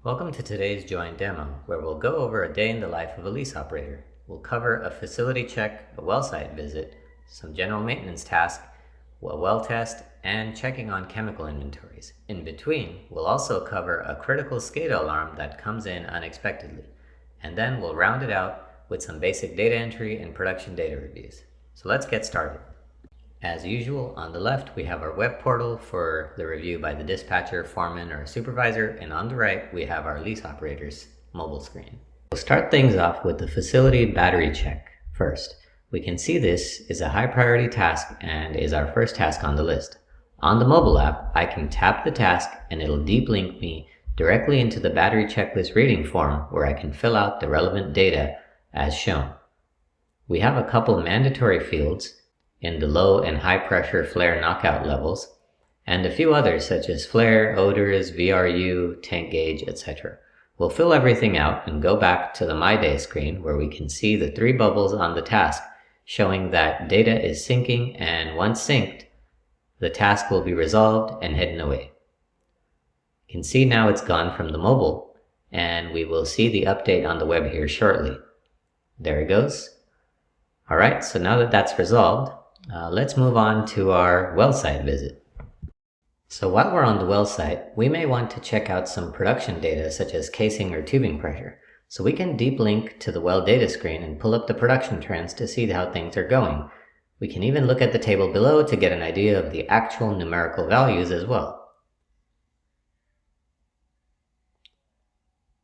Welcome to today's JOYN demo, where we'll go over a day in the life of a lease operator. We'll cover a facility check, a well site visit, some general maintenance tasks, a well test, and checking on chemical inventories. In between, we'll also cover a critical SCADA alarm that comes in unexpectedly. And then we'll round it out with some basic data entry and production data reviews. So let's get started. As usual, on the left we have our web portal for the review by the dispatcher, foreman, or supervisor, and on the right we have our lease operator's mobile screen. We'll start things off with the facility battery check first. We can see this is a high priority task and is our first task on the list. On the mobile app, I can tap the task and it'll deep link me directly into the battery checklist rating form where I can fill out the relevant data as shown. We have a couple mandatory fields in the low and high pressure flare knockout levels, and a few others such as flare, odors, VRU, tank gauge, etc. We'll fill everything out and go back to the My Day screen where we can see the 3 bubbles on the task showing that data is syncing, and once synced, the task will be resolved and hidden away. You can see now it's gone from the mobile, and we will see the update on the web here shortly. There it goes. Alright, so now that that's resolved, let's move on to our well site visit. So while we're on the well site, we may want to check out some production data such as casing or tubing pressure. So we can deep link to the well data screen and pull up the production trends to see how things are going. We can even look at the table below to get an idea of the actual numerical values as well.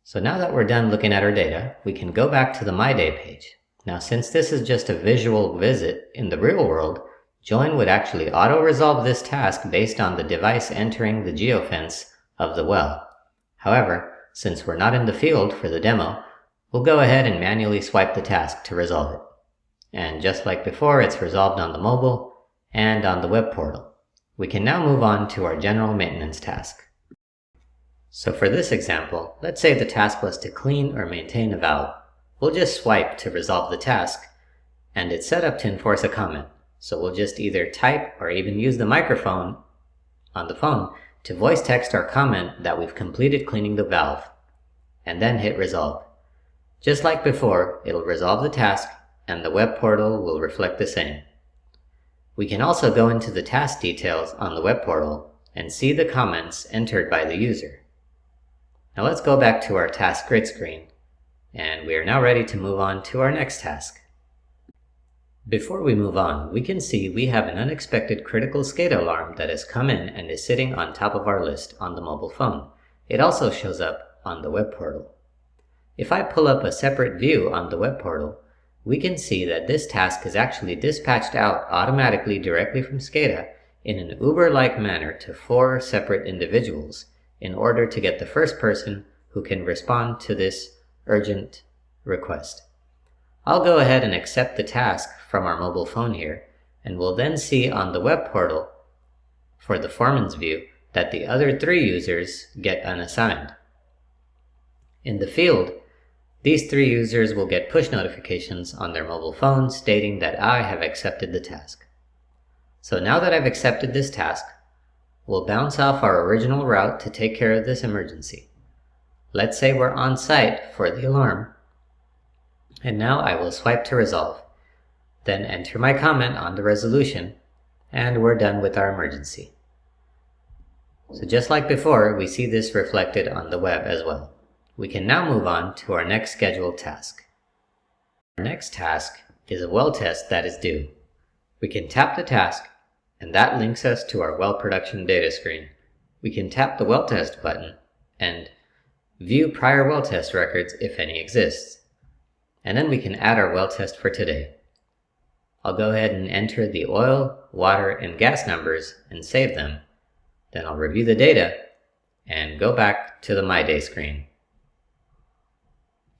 So now that we're done looking at our data, we can go back to the My Day page. Now, since this is just a visual visit in the real world, JOYN would actually auto-resolve this task based on the device entering the geofence of the well. However, since we're not in the field for the demo, we'll go ahead and manually swipe the task to resolve it. And just like before, it's resolved on the mobile and on the web portal. We can now move on to our general maintenance task. So for this example, let's say the task was to clean or maintain a valve. We'll just swipe to resolve the task, and it's set up to enforce a comment. So we'll just either type or even use the microphone on the phone to voice text our comment that we've completed cleaning the valve, and then hit resolve. Just like before, it'll resolve the task, and the web portal will reflect the same. We can also go into the task details on the web portal and see the comments entered by the user. Now let's go back to our task grid screen. And we are now ready to move on to our next task. Before we move on, we can see we have an unexpected critical SCADA alarm that has come in and is sitting on top of our list on the mobile phone. It also shows up on the web portal. If I pull up a separate view on the web portal, we can see that this task is actually dispatched out automatically directly from SCADA in an Uber-like manner to 4 separate individuals in order to get the first person who can respond to this urgent request. I'll go ahead and accept the task from our mobile phone here, and we'll then see on the web portal for the foreman's view that the other 3 users get unassigned. In the field, these 3 users will get push notifications on their mobile phones stating that I have accepted the task. So now that I've accepted this task, we'll bounce off our original route to take care of this emergency. Let's say we're on site for the alarm, and now I will swipe to resolve, then enter my comment on the resolution, and we're done with our emergency. So just like before, we see this reflected on the web as well. We can now move on to our next scheduled task. Our next task is a well test that is due. We can tap the task, and that links us to our well production data screen. We can tap the well test button and view prior well test records if any exists. And then we can add our well test for today. I'll go ahead and enter the oil, water, and gas numbers and save them. Then I'll review the data and go back to the My Day screen.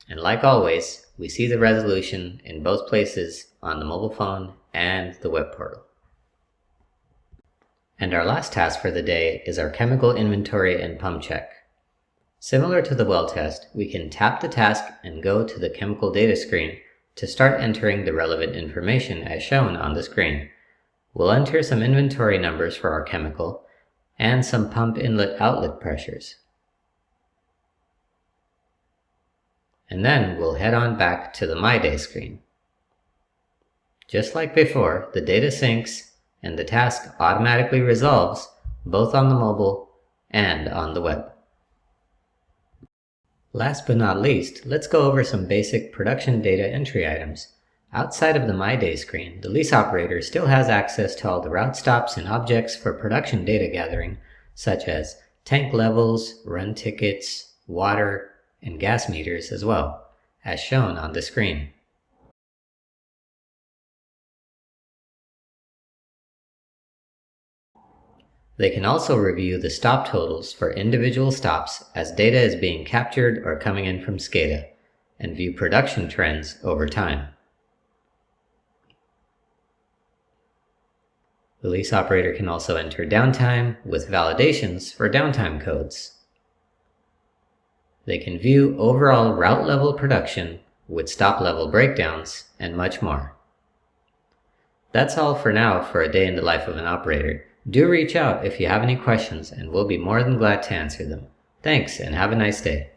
And like always, we see the resolution in both places on the mobile phone and the web portal. And our last task for the day is our chemical inventory and pump check. Similar to the well test, we can tap the task and go to the chemical data screen to start entering the relevant information as shown on the screen. We'll enter some inventory numbers for our chemical and some pump inlet-outlet pressures. and then we'll head on back to the My Day screen. Just like before, the data syncs and the task automatically resolves both on the mobile and on the web. Last but not least, let's go over some basic production data entry items. Outside of the My Day screen, the lease operator still has access to all the route stops and objects for production data gathering, such as tank levels, run tickets, water, and gas meters as well, as shown on the screen. They can also review the stop totals for individual stops as data is being captured or coming in from SCADA, and view production trends over time. The lease operator can also enter downtime with validations for downtime codes. They can view overall route level production with stop level breakdowns and much more. That's all for now for a day in the life of an operator. Do reach out if you have any questions and we'll be more than glad to answer them. Thanks and have a nice day.